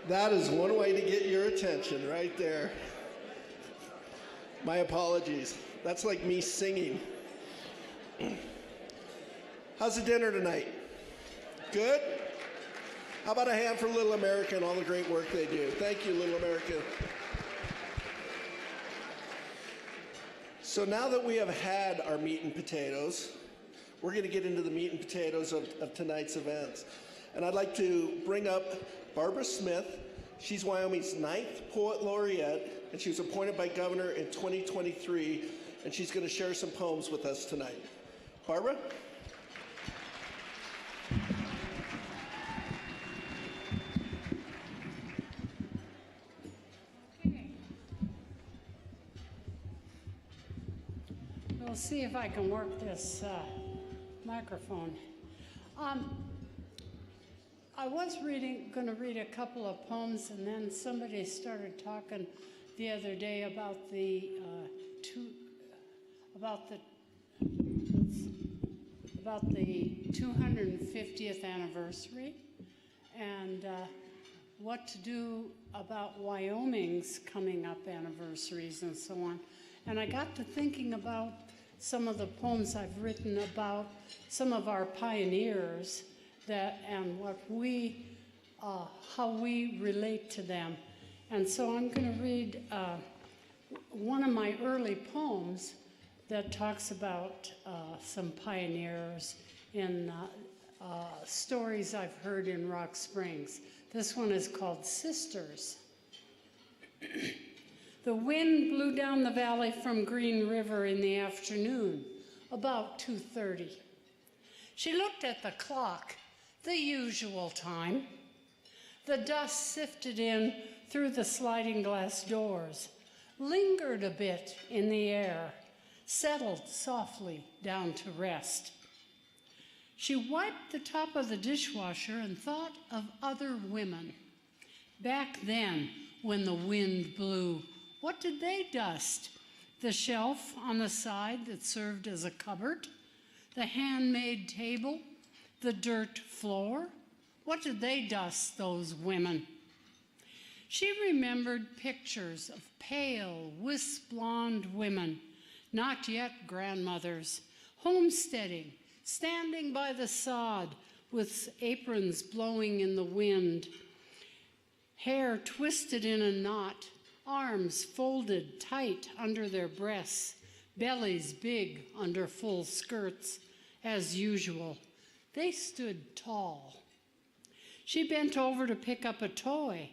That is one way to get your attention right there. My apologies. That's like me singing. How's the dinner tonight? Good? How about a hand for Little America and all the great work they do? Thank you, Little America. So now that we have had our meat and potatoes, we're going to get into the meat and potatoes of tonight's events. And I'd like to bring up Barbara Smith. She's Wyoming's 9th Poet Laureate, and she was appointed by Governor in 2023, and she's going to share some poems with us tonight. Barbara? Okay. We'll see if I can work this microphone. I was going to read a couple of poems, and then somebody started talking the other day about the 250th anniversary, and what to do about Wyoming's coming up anniversaries and so on. And I got to thinking about some of the poems I've written about some of our pioneers and what how we relate to them. And so I'm going to read one of my early poems that talks about some pioneers in stories I've heard in Rock Springs. This one is called Sisters. The wind blew down the valley from Green River in the afternoon, about 2:30. She looked at the clock, the usual time. The dust sifted in through the sliding glass doors, lingered a bit in the air, settled softly down to rest. She wiped the top of the dishwasher and thought of other women. Back then, when the wind blew, what did they dust? The shelf on the side that served as a cupboard? The handmade table? The dirt floor? What did they dust, those women? She remembered pictures of pale, wisp-blonde women, not yet grandmothers, homesteading, standing by the sod with aprons blowing in the wind, hair twisted in a knot, arms folded tight under their breasts, bellies big under full skirts, as usual. They stood tall. She bent over to pick up a toy.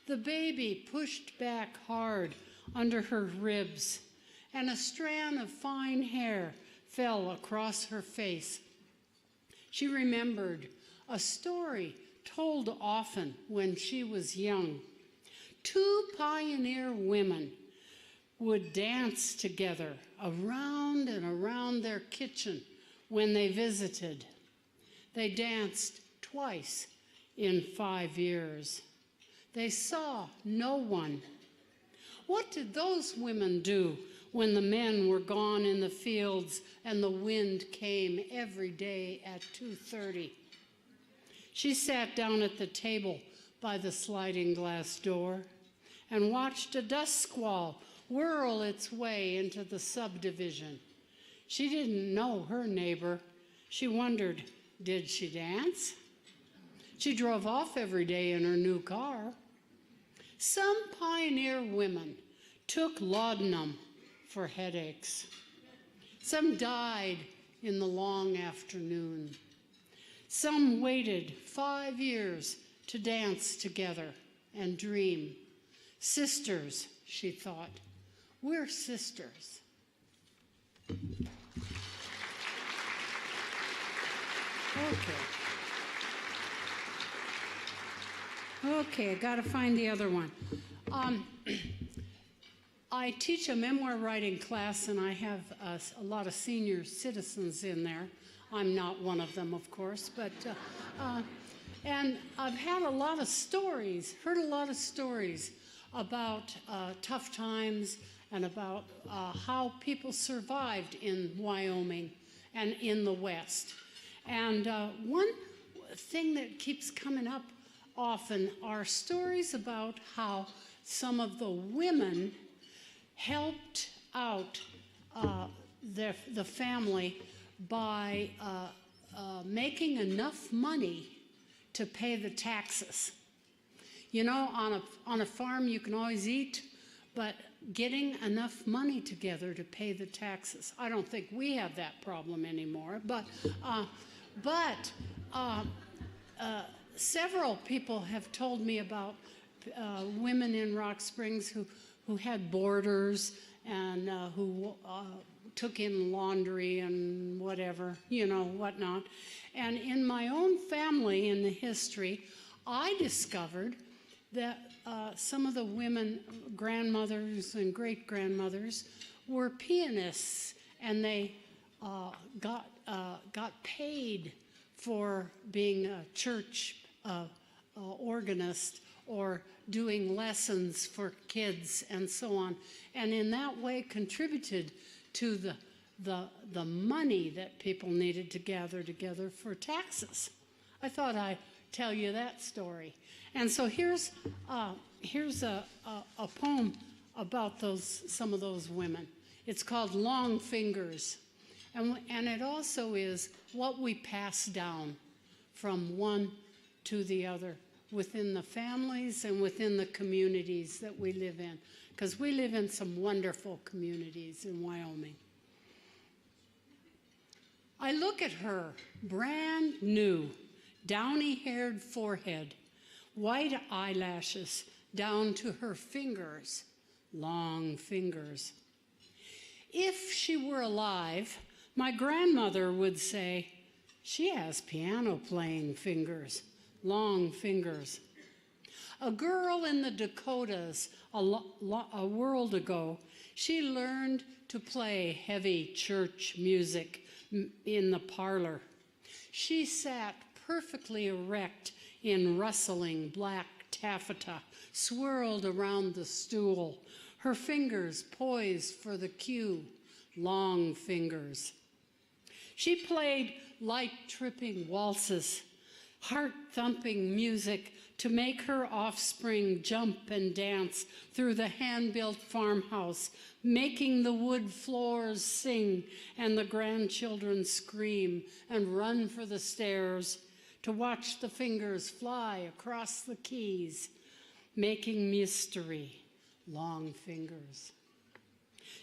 The baby pushed back hard under her ribs, and a strand of fine hair fell across her face. She remembered a story told often when she was young. Two pioneer women would dance together around and around their kitchen when they visited. They danced twice in 5 years. They saw no one. What did those women do when the men were gone in the fields and the wind came every day at 2:30? She sat down at the table by the sliding glass door and watched a dust squall whirl its way into the subdivision. She didn't know her neighbor. She wondered, did she dance? She drove off every day in her new car. Some pioneer women took laudanum for headaches. Some died in the long afternoon. Some waited 5 years to dance together and dream. Sisters, she thought. We're sisters. Okay, I gotta find the other one. I teach a memoir writing class, and I have a lot of senior citizens in there. I'm not one of them, of course, but and I've had a lot of stories, heard a lot of stories about tough times and about how people survived in Wyoming and in the West. And one thing that keeps coming up often are stories about how some of the women helped out the family by making enough money to pay the taxes. You know, on a farm you can always eat, but getting enough money together to pay the taxes. I don't think we have that problem anymore, but several people have told me about women in Rock Springs who had boarders and who took in laundry and whatever, you know, whatnot. And in my own family, in the history, I discovered that some of the women, grandmothers and great-grandmothers, were pianists, and they got paid for being a church organist or doing lessons for kids and so on, and in that way contributed to the money that people needed to gather together for taxes. I thought I'd tell you that story. And so here's a poem about some of those women. It's called Long Fingers, and it also is what we pass down from one to the other within the families and within the communities that we live in, because we live in some wonderful communities in Wyoming. I look at her, brand new, downy-haired forehead, white eyelashes down to her fingers, long fingers. If she were alive, my grandmother would say, she has piano-playing fingers, long fingers. A girl in the Dakotas a world ago, she learned to play heavy church music in the parlor. She sat perfectly erect in rustling black taffeta, swirled around the stool, her fingers poised for the cue, long fingers. She played light-tripping waltzes, heart-thumping music to make her offspring jump and dance through the hand-built farmhouse, making the wood floors sing and the grandchildren scream and run for the stairs to watch the fingers fly across the keys, making mystery, long fingers.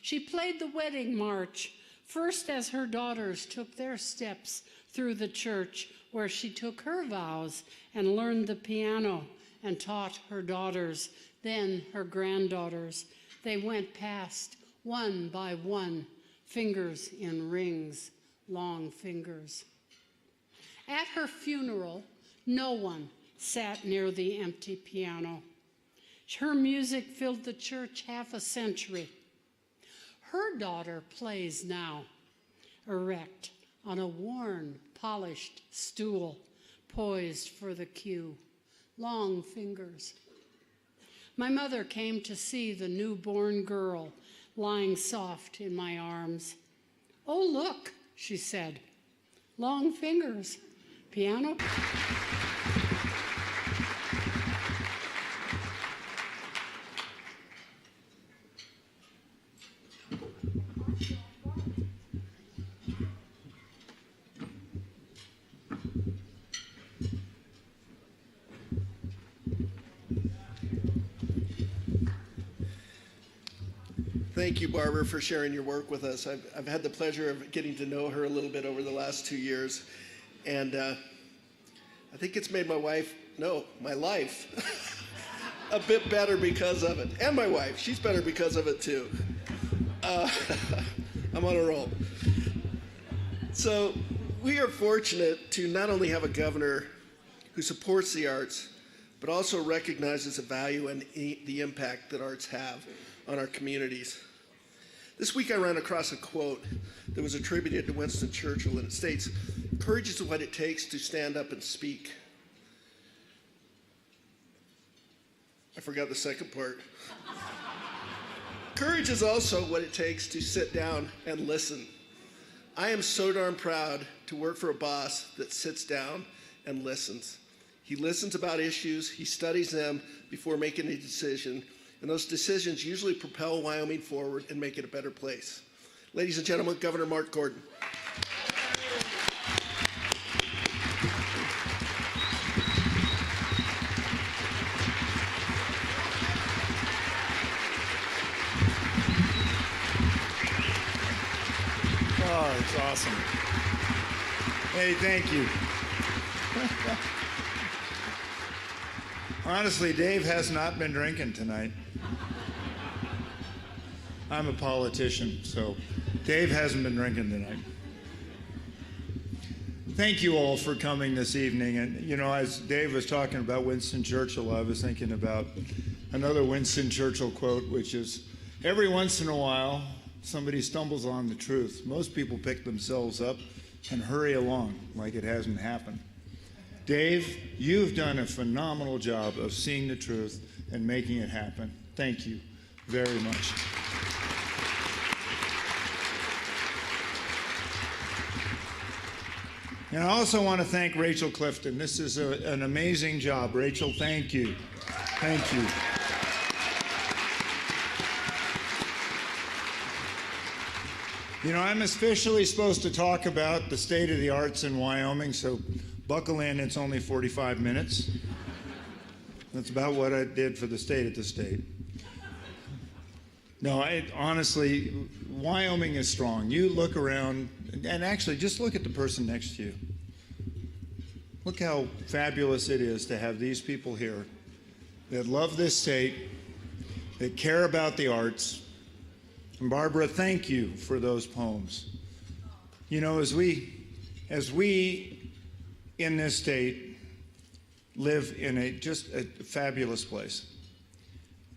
She played the wedding march, first as her daughters took their steps through the church where she took her vows and learned the piano and taught her daughters, then her granddaughters. They went past one by one, fingers in rings, long fingers. At her funeral, no one sat near the empty piano. Her music filled the church half a century. Her daughter plays now, erect on a worn, polished stool, poised for the cue, long fingers. My mother came to see the newborn girl lying soft in my arms. "Oh, look," she said, "long fingers, piano." Thank you, Barbara, for sharing your work with us. I've had the pleasure of getting to know her a little bit over the last 2 years, and I think it's made my life a bit better because of it. And my wife, she's better because of it too. I'm on a roll. So we are fortunate to not only have a governor who supports the arts, but also recognizes the value and the impact that arts have on our communities. This week I ran across a quote that was attributed to Winston Churchill, and it states, "Courage is what it takes to stand up and speak." I forgot the second part. Courage is also what it takes to sit down and listen. I am so darn proud to work for a boss that sits down and listens. He listens about issues, he studies them before making a decision, and those decisions usually propel Wyoming forward and make it a better place. Ladies and gentlemen, Governor Mark Gordon. Oh, it's awesome. Hey, thank you. Honestly, Dave has not been drinking tonight. I'm a politician, so Dave hasn't been drinking tonight. Thank you all for coming this evening. And, you know, as Dave was talking about Winston Churchill, I was thinking about another Winston Churchill quote, which is, every once in a while, somebody stumbles on the truth. Most people pick themselves up and hurry along like it hasn't happened. Dave, you've done a phenomenal job of seeing the truth and making it happen. Thank you very much. And I also want to thank Rachel Clifton. This is an amazing job. Rachel, thank you. Thank you. You know, I'm officially supposed to talk about the state of the arts in Wyoming, so buckle in, it's only 45 minutes. That's about what I did for the state at the state. No, honestly, Wyoming is strong. You look around, and actually, just look at the person next to you. Look how fabulous it is to have these people here that love this state, that care about the arts. And Barbara, thank you for those poems. You know, as we in this state live in just a fabulous place.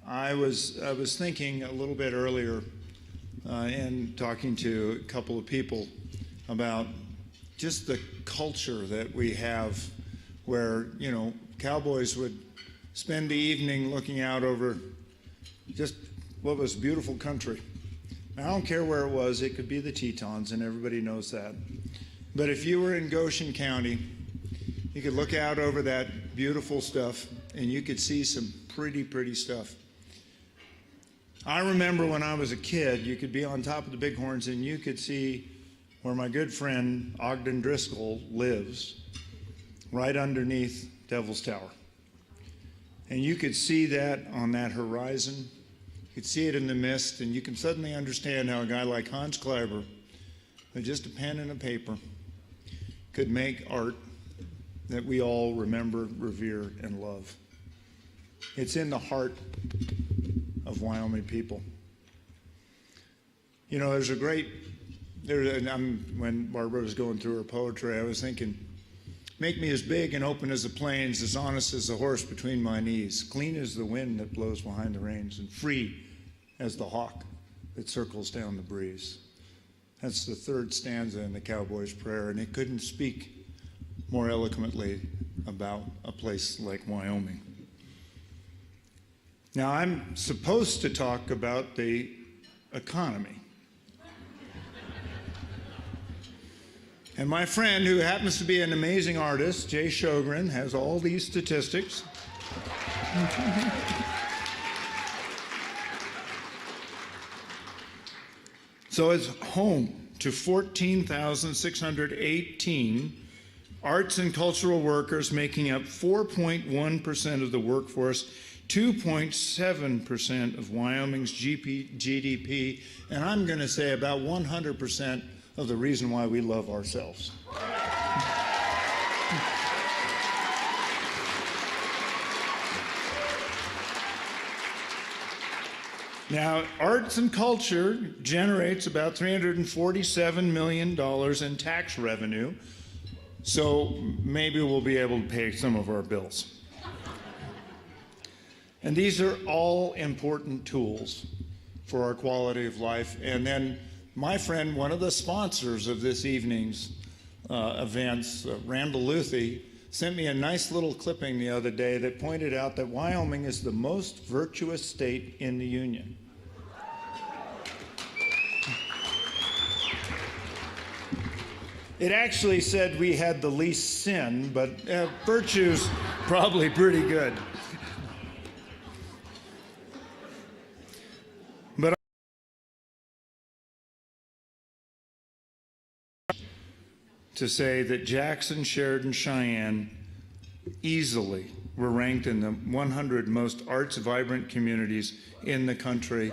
I was thinking a little bit earlier and talking to a couple of people about just the culture that we have where, you know, cowboys would spend the evening looking out over just what was beautiful country. I don't care where it was, it could be the Tetons, and everybody knows that. But if you were in Goshen County, you could look out over that beautiful stuff, and you could see some pretty, pretty stuff. I remember when I was a kid, you could be on top of the Bighorns, and you could see where my good friend Ogden Driscoll lives, right underneath Devil's Tower. And you could see that on that horizon. You could see it in the mist, and you can suddenly understand how a guy like Hans Kleiber, with just a pen and a paper, could make art that we all remember, revere, and love. It's in the heart of Wyoming people. You know, when Barbara was going through her poetry, I was thinking, make me as big and open as the plains, as honest as the horse between my knees, clean as the wind that blows behind the reins, and free as the hawk that circles down the breeze. That's the third stanza in the Cowboy's Prayer, and it couldn't speak more eloquently about a place like Wyoming. Now, I'm supposed to talk about the economy. And my friend, who happens to be an amazing artist, Jay Sjogren, has all these statistics. So it's home to 14,618 arts and cultural workers, making up 4.1% of the workforce, 2.7% of Wyoming's GDP, and I'm going to say about 100% of the reason why we love ourselves. Now, arts and culture generates about $347 million in tax revenue, so maybe we'll be able to pay some of our bills. And these are all important tools for our quality of life. And then my friend, one of the sponsors of this evening's events, Randall Luthi, sent me a nice little clipping the other day that pointed out that Wyoming is the most virtuous state in the Union. It actually said we had the least sin, but virtues probably pretty good. But to say that Jackson, Sheridan, Cheyenne easily were ranked in the 100 most arts vibrant communities in the country.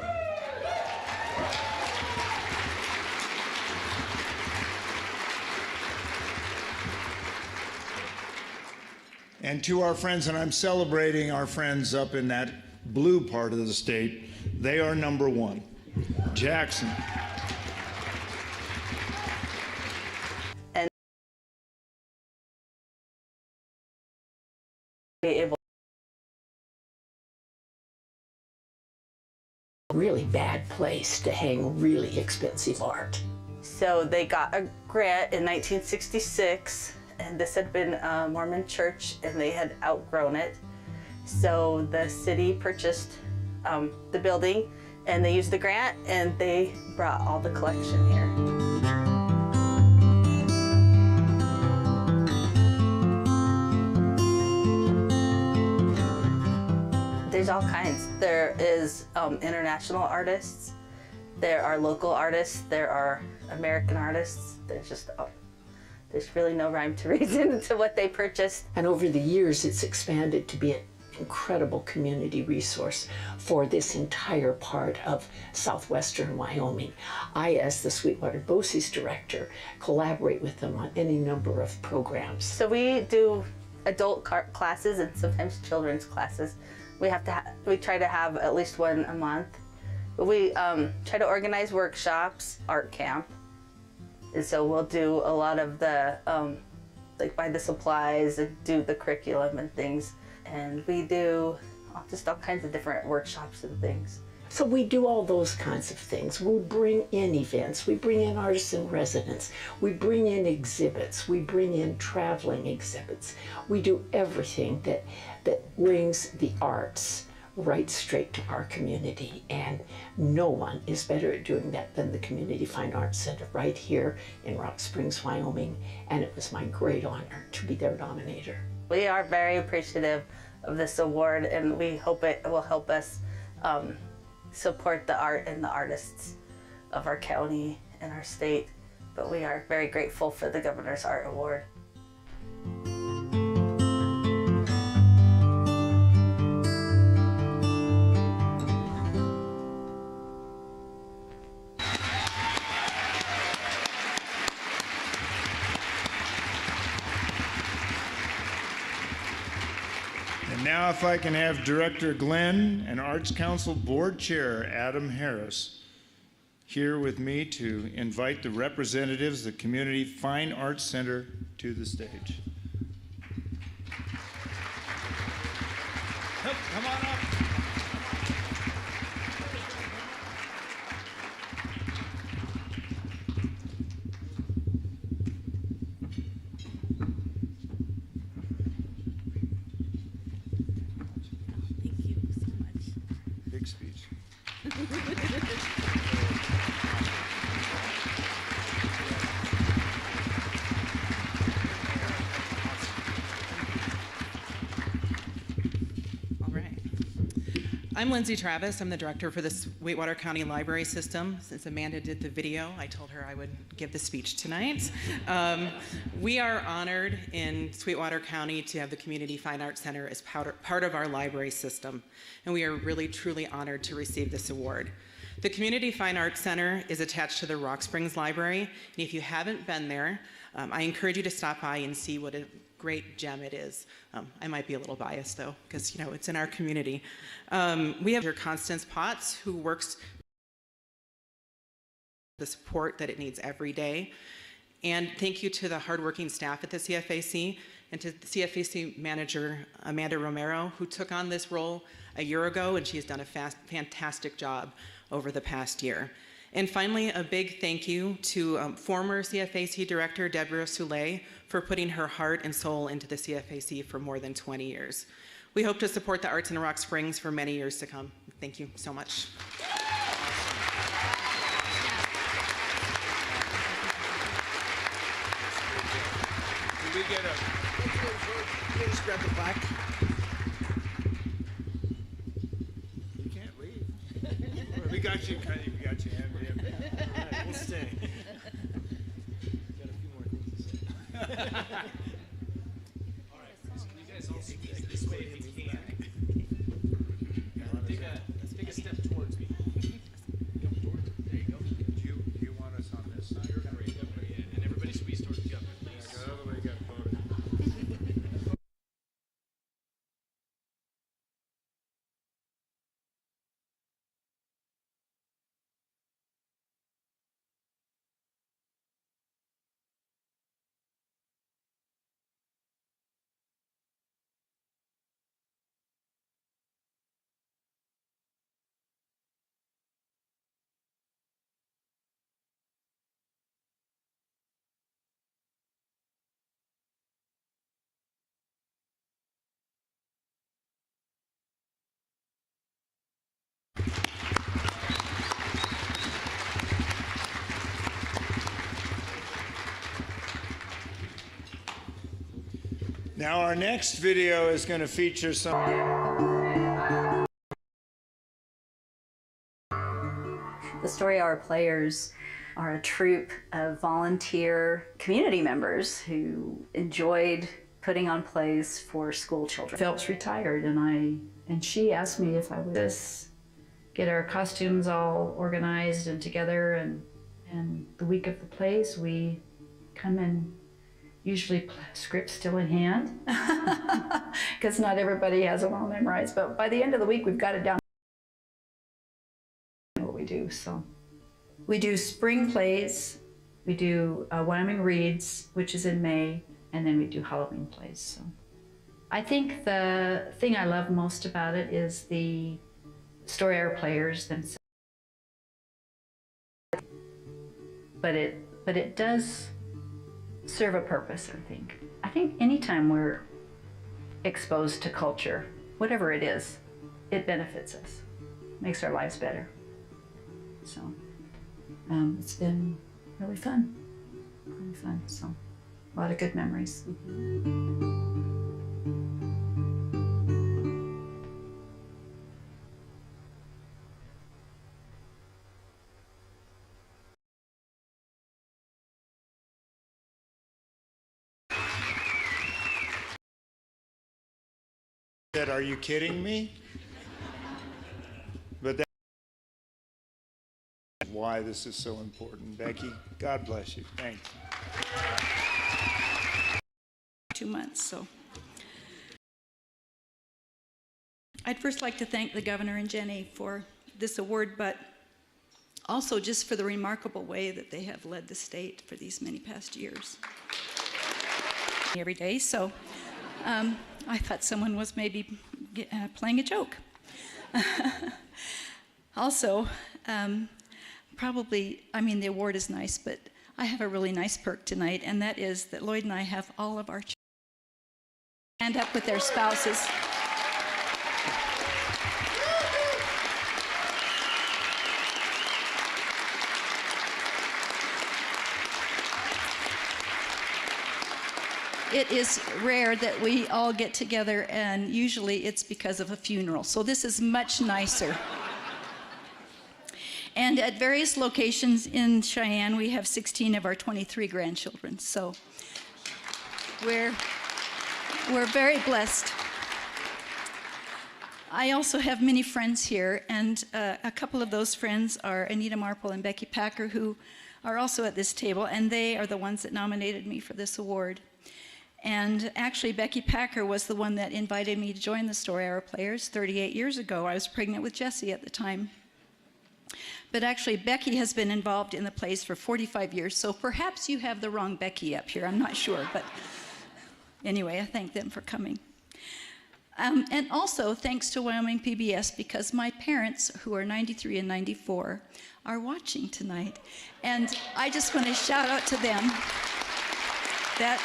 And to our friends, and I'm celebrating our friends up in that blue part of the state, they are number one. Jackson. And be able really bad place to hang really expensive art. So they got a grant in 1966, and this had been a Mormon church, and they had outgrown it. So the city purchased the building, and they used the grant, and they brought all the collection here. There's all kinds. There is international artists, there are local artists, there are American artists. There's really no rhyme to reason to what they purchased. And over the years, it's expanded to be an incredible community resource for this entire part of southwestern Wyoming. I, as the Sweetwater BOCES director, collaborate with them on any number of programs. So we do adult classes and sometimes children's classes. We try to have at least one a month. We try to organize workshops, art camp. And so we'll do a lot of the, like buy the supplies and do the curriculum and things. And we do just all kinds of different workshops and things. So we do all those kinds of things. We bring in events, we bring in artists in residence, we bring in exhibits, we bring in traveling exhibits. We do everything that brings the arts right straight to our community, and no one is better at doing that than the Community Fine Arts Center right here in Rock Springs, Wyoming, and it was my great honor to be their nominator. We are very appreciative of this award, and we hope it will help us support the art and the artists of our county and our state. But we are very grateful for the Governor's Art Award. And now if I can have Director Glenn and Arts Council Board Chair Adam Harris here with me to invite the representatives of the Community Fine Arts Center to the stage. Come on up. Speech. All right. I'm Lindsay Travis. I'm the director for the Sweetwater County Library System. Since Amanda did the video, I told her I would give the speech tonight. We are honored in Sweetwater County to have the Community Fine Arts Center as part of our library system, and we are really, truly honored to receive this award. The Community Fine Arts Center is attached to the Rock Springs Library, and if you haven't been there, I encourage you to stop by and see what a great gem it is. I might be a little biased though, because it's in our community. We have Constance Potts, who works the support that it needs every day. And thank you to the hardworking staff at the CFAC and to the CFAC manager, Amanda Romero, who took on this role a year ago, and she has done a fantastic job over the past year. And finally, a big thank you to former CFAC Director Deborah Soule for putting her heart and soul into the CFAC for more than 20 years. We hope to support the arts in Rock Springs for many years to come. Thank you so much. Did we get a... Just grab the plaque. guys all speak this way if you can. Take a step towards me. There you go. Do you want us on this side? Great. Yeah. And everybody squeeze towards the governor, please. Now our next video is going to feature some. The Story Hour Players are a troupe of volunteer community members who enjoyed putting on plays for school children. Phelps retired, and she asked me if I would just get our costumes all organized and together, and the week of the plays we come in, usually scripts still in hand, because not everybody has them all memorized, but by the end of the week we've got it down what we do. So we do spring plays, we do Wyoming Reads, which is in May, and then we do Halloween plays. So I think the thing I love most about it is the Story Hour Players themselves. But it does serve a purpose, I think. I think anytime we're exposed to culture, whatever it is, it benefits us, makes our lives better. So it's been really fun, so a lot of good memories. Said, "Are you kidding me?" But that's why this is so important. Becky, God bless you. Thanks. 2 months, so. I'd first like to thank the governor and Jenny for this award, but also just for the remarkable way that they have led the state for these many past years. Every day, so I thought someone was maybe playing a joke. Also, probably, I mean, the award is nice, but I have a really nice perk tonight, and that is that Lloyd and I have all of our children stand up with their spouses. It is rare that we all get together, and usually it's because of a funeral. So this is much nicer. And at various locations in Cheyenne, we have 16 of our 23 grandchildren. So we're very blessed. I also have many friends here, and a couple of those friends are Anita Marple and Becky Packer, who are also at this table, and they are the ones that nominated me for this award. And actually, Becky Packer was the one that invited me to join the Story Hour Players 38 years ago. I was pregnant with Jessie at the time. But actually, Becky has been involved in the plays for 45 years, so perhaps you have the wrong Becky up here. I'm not sure, but anyway, I thank them for coming. And also, thanks to Wyoming PBS, because my parents, who are 93 and 94, are watching tonight. And I just want to shout out to them that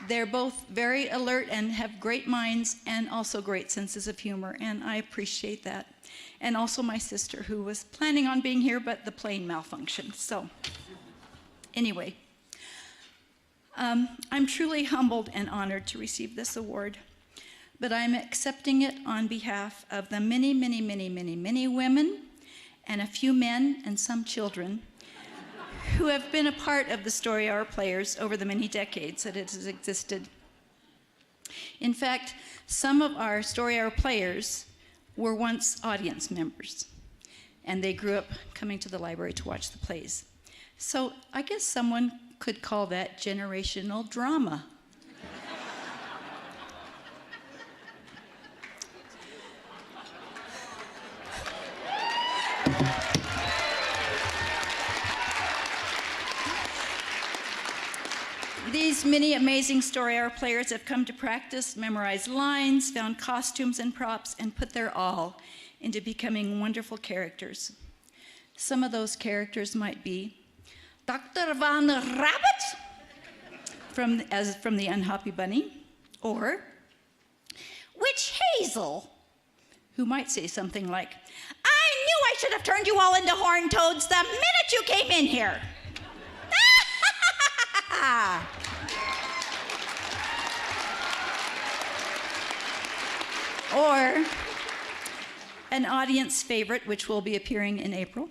they're both very alert and have great minds and also great senses of humor, and I appreciate that. And also my sister, who was planning on being here, but the plane malfunctioned. So anyway, I'm truly humbled and honored to receive this award, but I'm accepting it on behalf of the many, many, many, many, many women and a few men and some children who have been a part of the Story Hour Players over the many decades that it has existed. In fact, some of our Story Hour Players were once audience members, and they grew up coming to the library to watch the plays. So I guess someone could call that generational drama. These many amazing Story Hour Players have come to practice, memorize lines, found costumes and props, and put their all into becoming wonderful characters. Some of those characters might be Dr. Van Rabbit from the Unhappy Bunny, or Witch Hazel, who might say something like, "I knew I should have turned you all into horned toads the minute you came in here." Or an audience favorite, which will be appearing in April,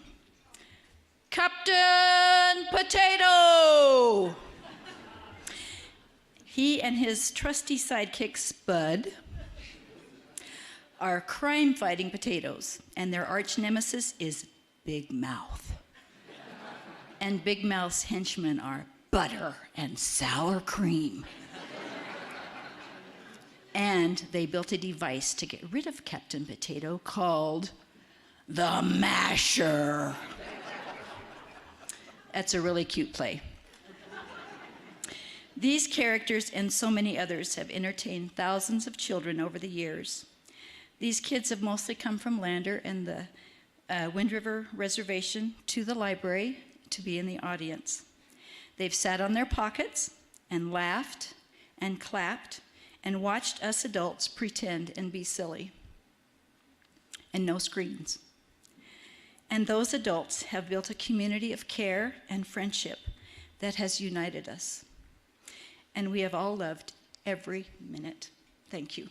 Captain Potato. He and his trusty sidekick, Spud, are crime-fighting potatoes, and their arch nemesis is Big Mouth. And Big Mouth's henchmen are butter and sour cream. And they built a device to get rid of Captain Potato called the Masher. That's a really cute play. These characters and so many others have entertained thousands of children over the years. These kids have mostly come from Lander and the Wind River Reservation to the library to be in the audience. They've sat on their pockets and laughed and clapped and watched us adults pretend and be silly. And no screens. And those adults have built a community of care and friendship that has united us. And we have all loved every minute. Thank you.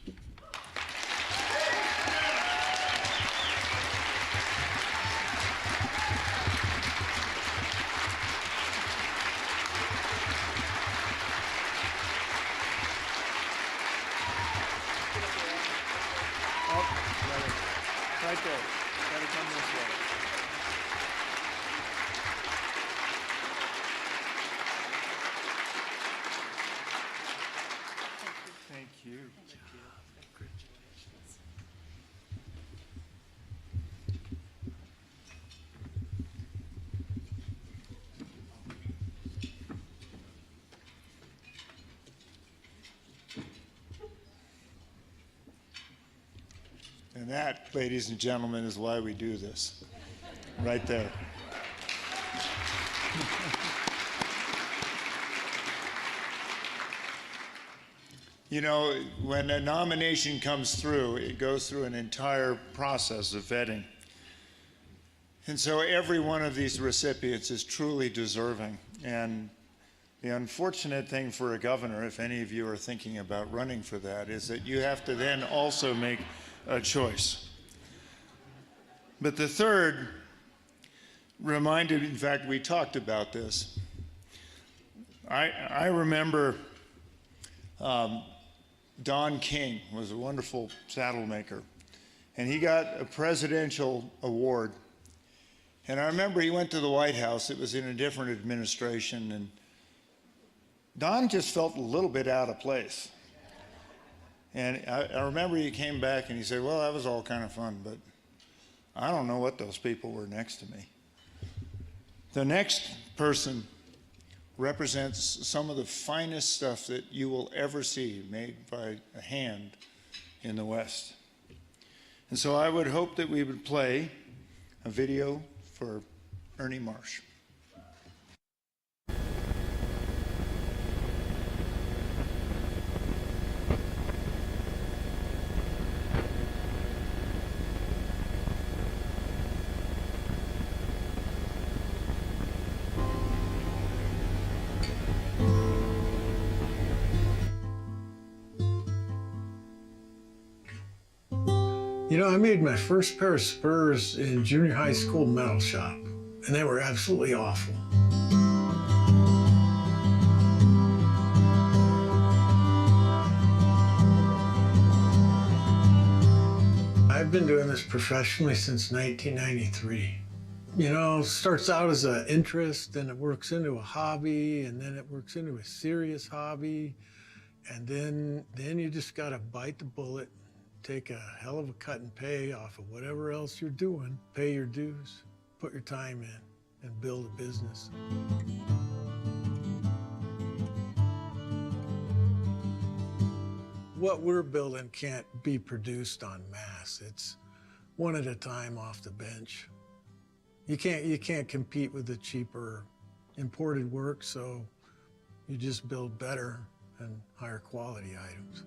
Right there. Gotta come this way. Thank you. And that, ladies and gentlemen, is why we do this. Right there. You know, when a nomination comes through, it goes through an entire process of vetting. And so every one of these recipients is truly deserving. And the unfortunate thing for a governor, if any of you are thinking about running for that, is that you have to then also make a choice. But the third reminded, in fact, we talked about this. I remember Don King was a wonderful saddle maker, and he got a presidential award. And I remember he went to the White House. It was in a different administration, and Don just felt a little bit out of place. And I remember he came back and he said, "Well, that was all kind of fun, but I don't know what those people were next to me." The next person represents some of the finest stuff that you will ever see made by a hand in the West. And so I would hope that we would play a video for Ernie Marsh. You know, I made my first pair of spurs in junior high school metal shop, and they were absolutely awful. I've been doing this professionally since 1993. You know, it starts out as an interest, then it works into a hobby, and then it works into a serious hobby. And then you just gotta bite the bullet, take a hell of a cut and pay off of whatever else you're doing, pay your dues, put your time in, and build a business. What we're building can't be produced en masse. It's one at a time off the bench. You can't compete with the cheaper imported work, so you just build better and higher quality items.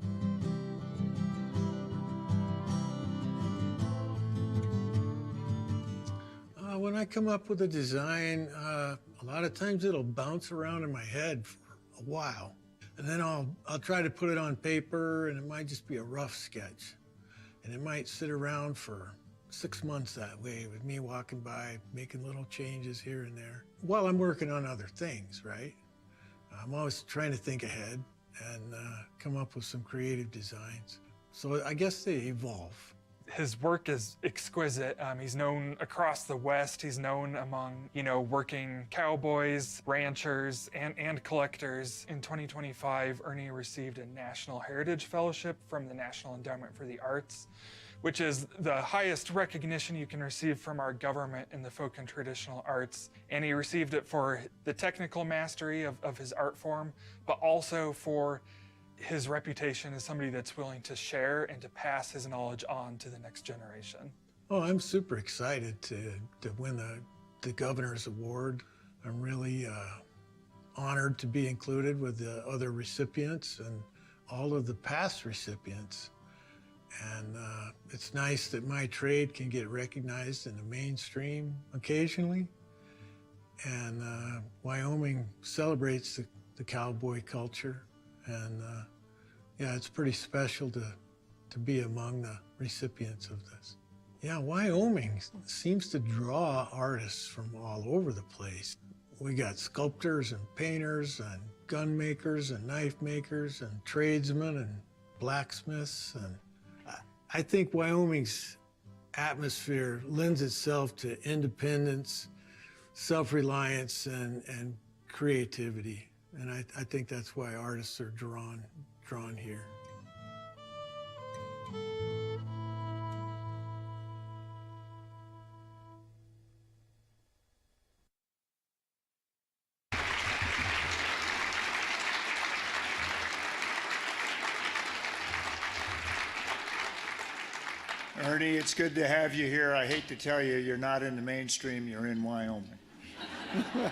When I come up with a design, a lot of times it'll bounce around in my head for a while. And then I'll try to put it on paper, and it might just be a rough sketch. And it might sit around for 6 months that way with me walking by, making little changes here and there, while I'm working on other things, right? I'm always trying to think ahead and come up with some creative designs. So I guess they evolve. His work is exquisite. He's known across the West. He's known among, working cowboys, ranchers, and collectors. In 2025, Ernie received a National Heritage Fellowship from the National Endowment for the Arts, which is the highest recognition you can receive from our government in the folk and traditional arts. And he received it for the technical mastery of his art form, but also for his reputation as somebody that's willing to share and to pass his knowledge on to the next generation. Oh, I'm super excited to win the Governor's Award. I'm really honored to be included with the other recipients and all of the past recipients. And it's nice that my trade can get recognized in the mainstream occasionally. And Wyoming celebrates the cowboy culture. And yeah, it's pretty special to be among the recipients of this. Yeah, Wyoming seems to draw artists from all over the place. We got sculptors and painters and gun makers and knife makers and tradesmen and blacksmiths. And I think Wyoming's atmosphere lends itself to independence, self-reliance, and creativity. And I think that's why artists are drawn here. Ernie, it's good to have you here. I hate to tell you, you're not in the mainstream, you're in Wyoming. That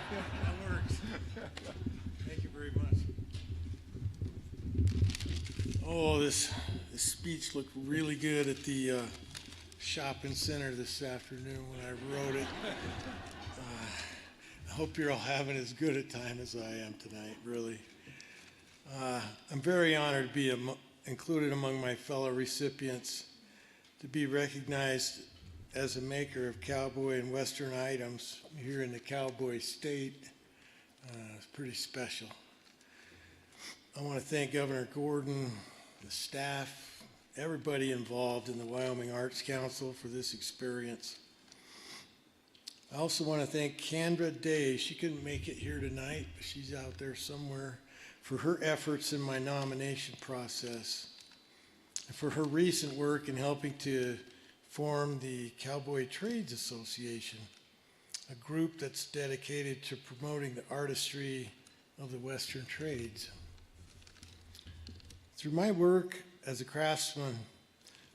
works. Thank you very much. Oh, this speech looked really good at the shopping center this afternoon when I wrote it. I hope you're all having as good a time as I am tonight, really. I'm very honored to be included among my fellow recipients, to be recognized as a maker of cowboy and Western items here in the cowboy state. It's pretty special. I want to thank Governor Gordon, the staff, everybody involved in the Wyoming Arts Council for this experience. I also want to thank Kendra Day. She couldn't make it here tonight, but she's out there somewhere, for her efforts in my nomination process, and for her recent work in helping to form the Cowboy Trades Association, a group that's dedicated to promoting the artistry of the Western trades. Through my work as a craftsman,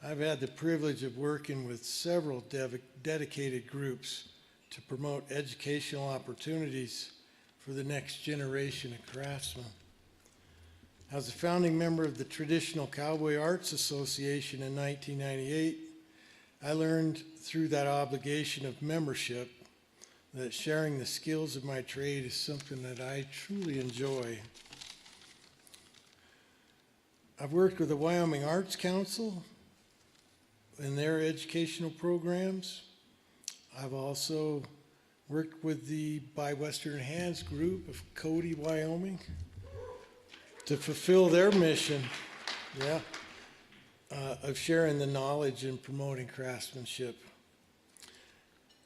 I've had the privilege of working with several dedicated groups to promote educational opportunities for the next generation of craftsmen. As a founding member of the Traditional Cowboy Arts Association in 1998, I learned through that obligation of membership that sharing the skills of my trade is something that I truly enjoy. I've worked with the Wyoming Arts Council, in their educational programs. I've also worked with the By Western Hands group of Cody, Wyoming, to fulfill their mission, of sharing the knowledge and promoting craftsmanship.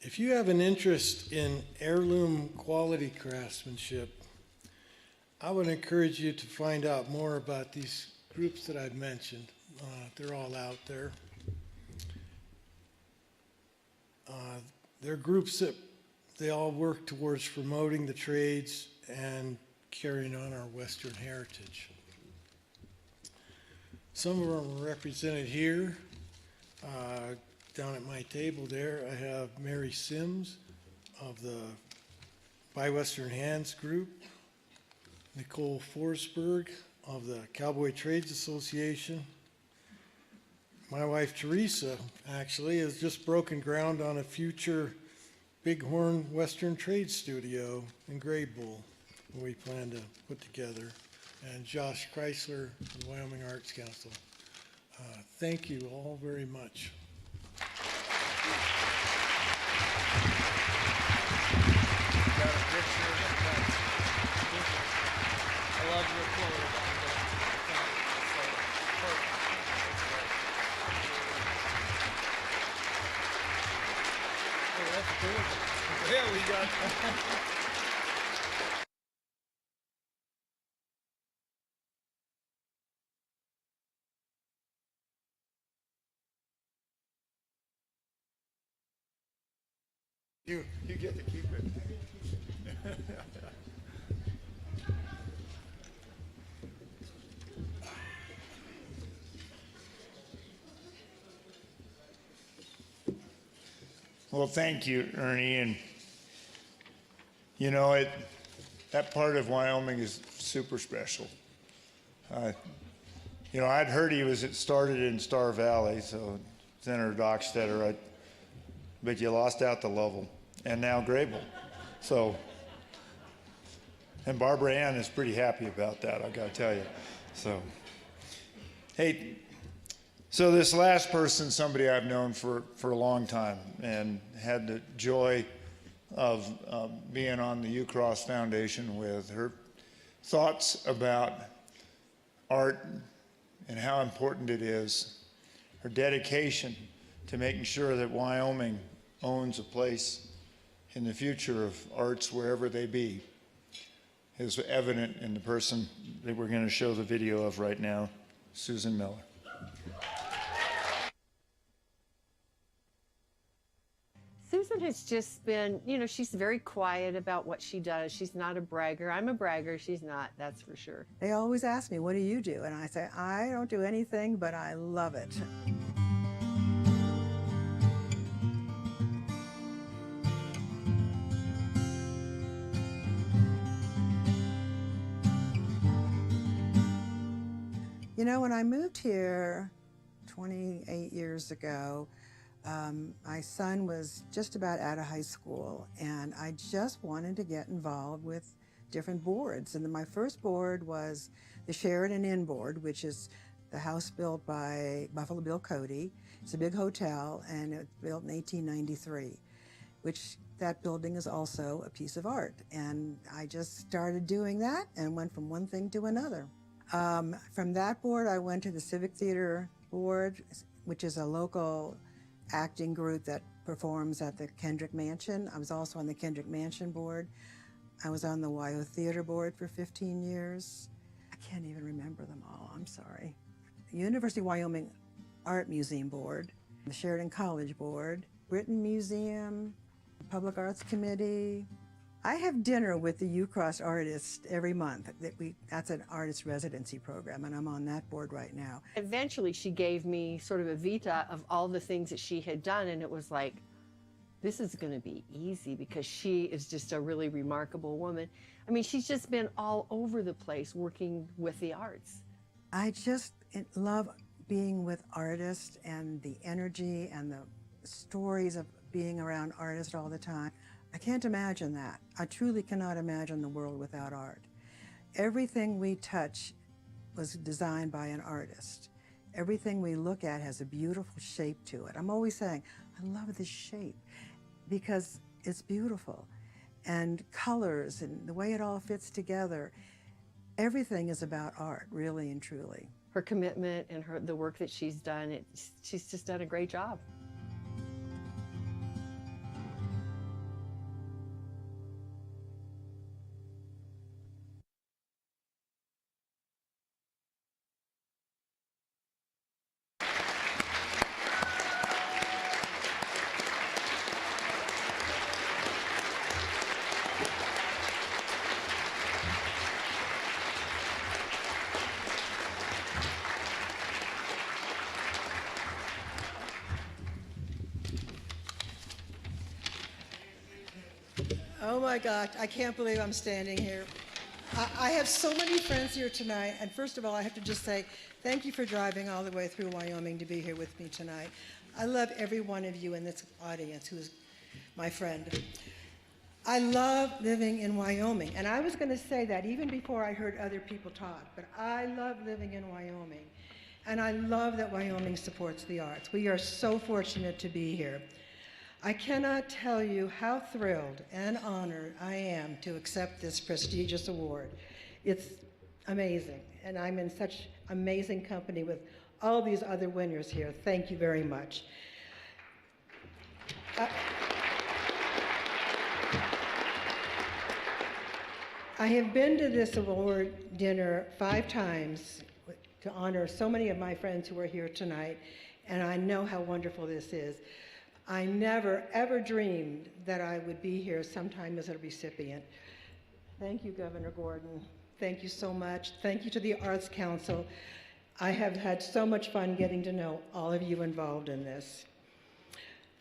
If you have an interest in heirloom quality craftsmanship, I would encourage you to find out more about these groups that I've mentioned. They're all out there. They're groups that they all work towards promoting the trades and carrying on our Western heritage. Some of them are represented here. Down at my table there, I have Mary Sims of the By Western Hands group, Nicole Forsberg of the Cowboy Trades Association. My wife Teresa actually has just broken ground on a future Bighorn Western Trade Studio in Grey Bull we plan to put together. And Josh Chrysler of the Wyoming Arts Council. Thank you all very much. I love your quote about the yeah, we got You get to keep it. Well, thank you, Ernie. And you know, that part of Wyoming is super special. You know, I'd heard it started in Star Valley, so Senator Dockstetter, but you lost out to Lovell and now Grable. So, and Barbara Ann is pretty happy about that, I gotta tell you. So, hey, so this last person, somebody I've known for a long time and had the joy of being on the UCross Foundation with. Her thoughts about art and how important it is, her dedication to making sure that Wyoming owns a place in the future of arts wherever they be is evident in the person that we're going to show the video of right now, Susan Miller. Susan has just been, you know, she's very quiet about what she does. She's not a bragger. I'm a bragger. She's not, that's for sure. They always ask me, what do you do? And I say, I don't do anything, but I love it. You know, when I moved here 28 years ago, my son was just about out of high school, and I just wanted to get involved with different boards. And then my first board was the Sheridan Inn Board, which is the house built by Buffalo Bill Cody. It's a big hotel, and it was built in 1893, which that building is also a piece of art. And I just started doing that and went from one thing to another. From that board, I went to the Civic Theater Board, which is a local acting group that performs at the Kendrick Mansion. I was also on the Kendrick Mansion Board. I was on the WYO Theater Board for 15 years. I can't even remember them all, I'm sorry. The University of Wyoming Art Museum Board, the Sheridan College Board, Britain Museum, Public Arts Committee. I have dinner with the UCross artists every month. That's an artist residency program, and I'm on that board right now. Eventually, she gave me sort of a vita of all the things that she had done, and it was like, this is going to be easy because she is just a really remarkable woman. I mean, she's just been all over the place working with the arts. I just love being with artists and the energy and the stories of being around artists all the time. I can't imagine that. I truly cannot imagine the world without art. Everything we touch was designed by an artist. Everything we look at has a beautiful shape to it. I'm always saying, I love this shape because it's beautiful. And colors and the way it all fits together. Everything is about art, really and truly. Her commitment and the work that she's done, she's just done a great job. Oh my gosh, I can't believe I'm standing here. I have so many friends here tonight, and first of all, I have to just say thank you for driving all the way through Wyoming to be here with me tonight. I love every one of you in this audience who is my friend. I love living in Wyoming, and I was going to say that even before I heard other people talk, but I love living in Wyoming, and I love that Wyoming supports the arts. We are so fortunate to be here. I cannot tell you how thrilled and honored I am to accept this prestigious award. It's amazing, and I'm in such amazing company with all these other winners here. Thank you very much. I have been to this award dinner 5 times to honor so many of my friends who are here tonight, and I know how wonderful this is. I never, ever dreamed that I would be here sometime as a recipient. Thank you, Governor Gordon. Thank you so much. Thank you to the Arts Council. I have had so much fun getting to know all of you involved in this.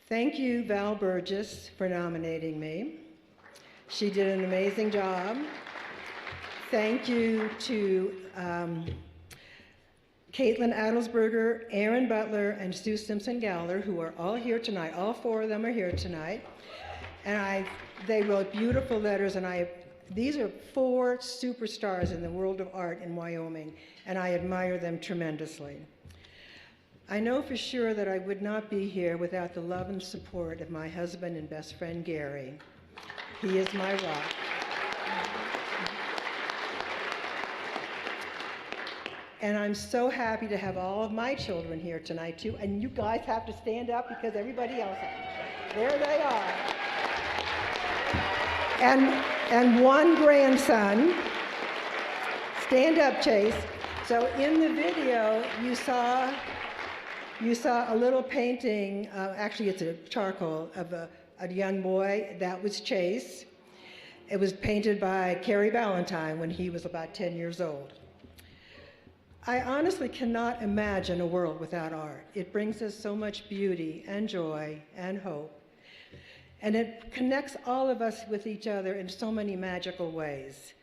Thank you, Val Burgess, for nominating me. She did an amazing job. Thank you to Caitlin Adelsberger, Aaron Butler, and Sue Simpson-Gowler, who are all here tonight. All 4 of them are here tonight. And they wrote beautiful letters, and these are 4 superstars in the world of art in Wyoming, and I admire them tremendously. I know for sure that I would not be here without the love and support of my husband and best friend, Gary. He is my rock. And I'm so happy to have all of my children here tonight, too. And you guys have to stand up because everybody else has. There they are. And 1 grandson. Stand up, Chase. So in the video, you saw a little painting. Actually, it's a charcoal of a young boy. That was Chase. It was painted by Carrie Ballantyne when he was about 10 years old. I honestly cannot imagine a world without art. It brings us so much beauty and joy and hope. And it connects all of us with each other in so many magical ways.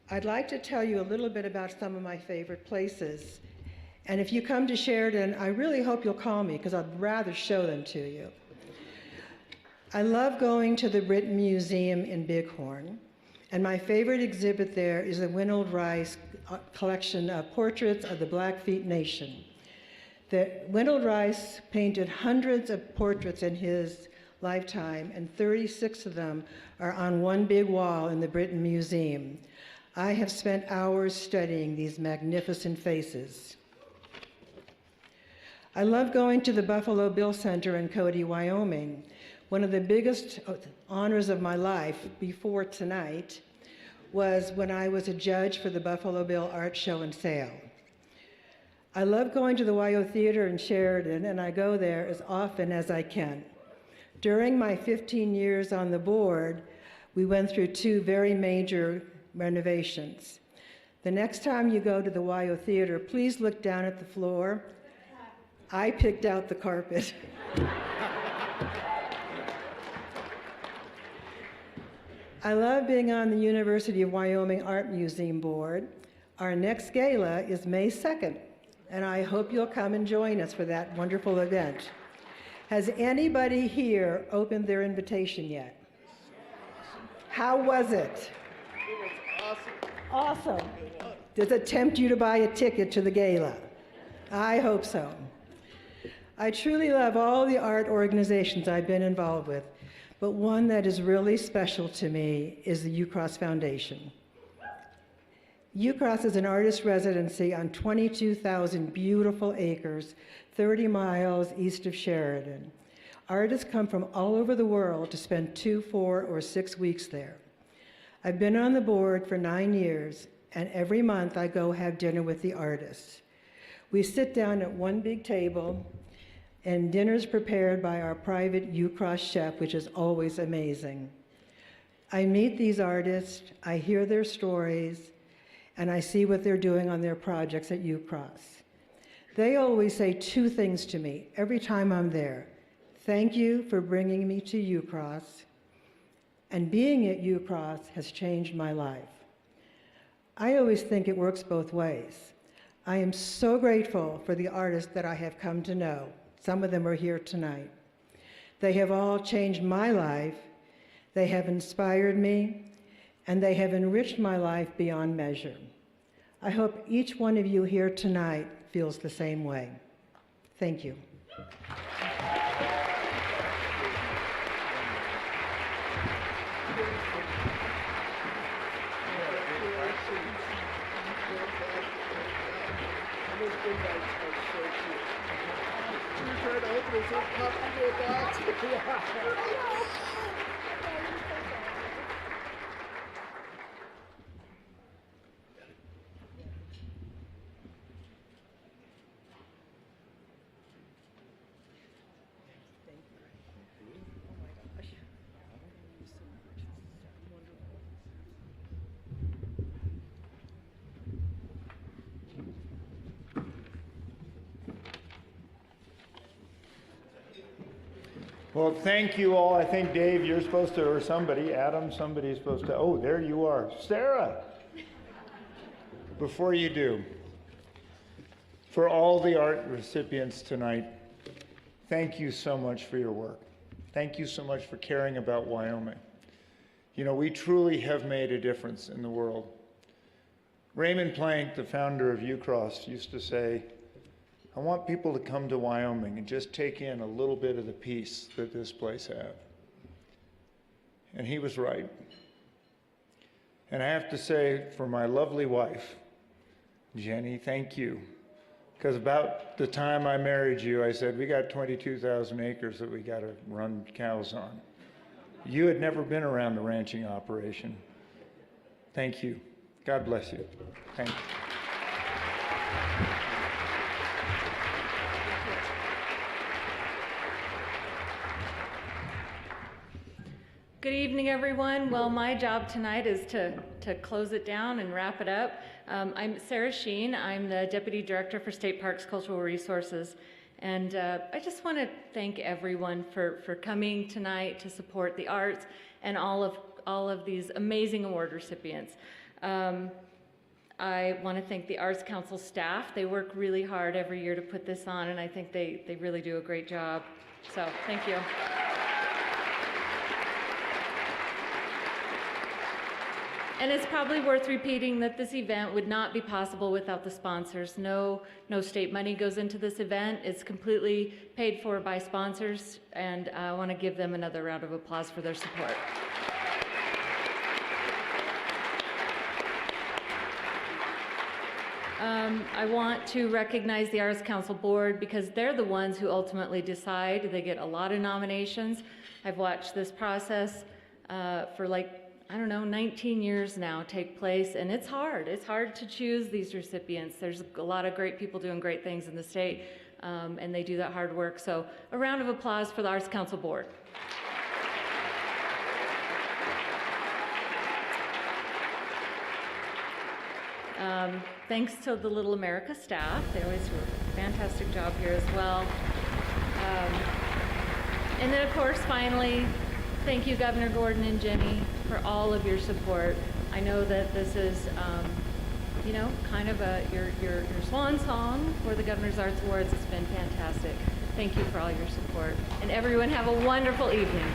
I'd like to tell you a little bit about some of my favorite places. And if you come to Sheridan, I really hope you'll call me because I'd rather show them to you. I love going to the Britain Museum in Bighorn. And my favorite exhibit there is the Winold Rice collection of portraits of the Blackfeet Nation. Winold Rice painted hundreds of portraits in his lifetime, and 36 of them are on one big wall in the Britain Museum. I have spent hours studying these magnificent faces. I love going to the Buffalo Bill Center in Cody, Wyoming. One of the biggest honors of my life before tonight was when I was a judge for the Buffalo Bill Art Show and Sale. I love going to the Wyo Theater in Sheridan, and I go there as often as I can. During my 15 years on the board, we went through 2 very major renovations. The next time you go to the Wyo Theater, please look down at the floor. I picked out the carpet. I love being on the University of Wyoming Art Museum board. Our next gala is May 2nd, and I hope you'll come and join us for that wonderful event. Has anybody here opened their invitation yet? How was it? It was awesome. Awesome. Does it tempt you to buy a ticket to the gala? I hope so. I truly love all the art organizations I've been involved with, but one that is really special to me is the UCross Foundation. UCross is an artist residency on 22,000 beautiful acres, 30 miles east of Sheridan. Artists come from all over the world to spend 2, 4, or 6 weeks there. I've been on the board for 9 years, and every month I go have dinner with the artists. We sit down at one big table, and dinner's prepared by our private UCross chef, which is always amazing. I meet these artists, I hear their stories, and I see what they're doing on their projects at UCross. They always say 2 things to me every time I'm there. Thank you for bringing me to UCross, and being at UCross has changed my life. I always think it works both ways. I am so grateful for the artists that I have come to know. Some of them are here tonight. They have all changed my life, they have inspired me, and they have enriched my life beyond measure. I hope each one of you here tonight feels the same way. Thank you. Well, thank you all. I think, Dave, you're supposed to, or somebody, Adam, somebody's supposed to, oh, there you are. Sarah! Before you do, for all the art recipients tonight, thank you so much for your work. Thank you so much for caring about Wyoming. You know, we truly have made a difference in the world. Raymond Plank, the founder of UCross, used to say, I want people to come to Wyoming and just take in a little bit of the peace that this place has. And he was right. And I have to say, for my lovely wife, Jenny, thank you. Because about the time I married you, I said, we got 22,000 acres that we got to run cows on. You had never been around the ranching operation. Thank you. God bless you. Thank you. Good evening, everyone. Well, my job tonight is to close it down and wrap it up. I'm Sarah Sheen. I'm the Deputy Director for State Parks Cultural Resources. And I just want to thank everyone for coming tonight to support the arts and all of these amazing award recipients. I want to thank the Arts Council staff. They work really hard every year to put this on, and I think they really do a great job. So, thank you. And it's probably worth repeating that this event would not be possible without the sponsors. No state money goes into this event. It's completely paid for by sponsors, and I want to give them another round of applause for their support. I want to recognize the Arts Council Board because they're the ones who ultimately decide. They get a lot of nominations. I've watched this process for 19 years now take place, and it's hard. It's hard to choose these recipients. There's a lot of great people doing great things in the state, and they do that hard work. So a round of applause for the Arts Council Board. Thanks to the Little America staff. They always do a fantastic job here as well. And then, of course, finally, thank you, Governor Gordon and Jenny, for all of your support. I know that this is, kind of your swan song for the Governor's Arts Awards. It's been fantastic. Thank you for all your support. And everyone have a wonderful evening.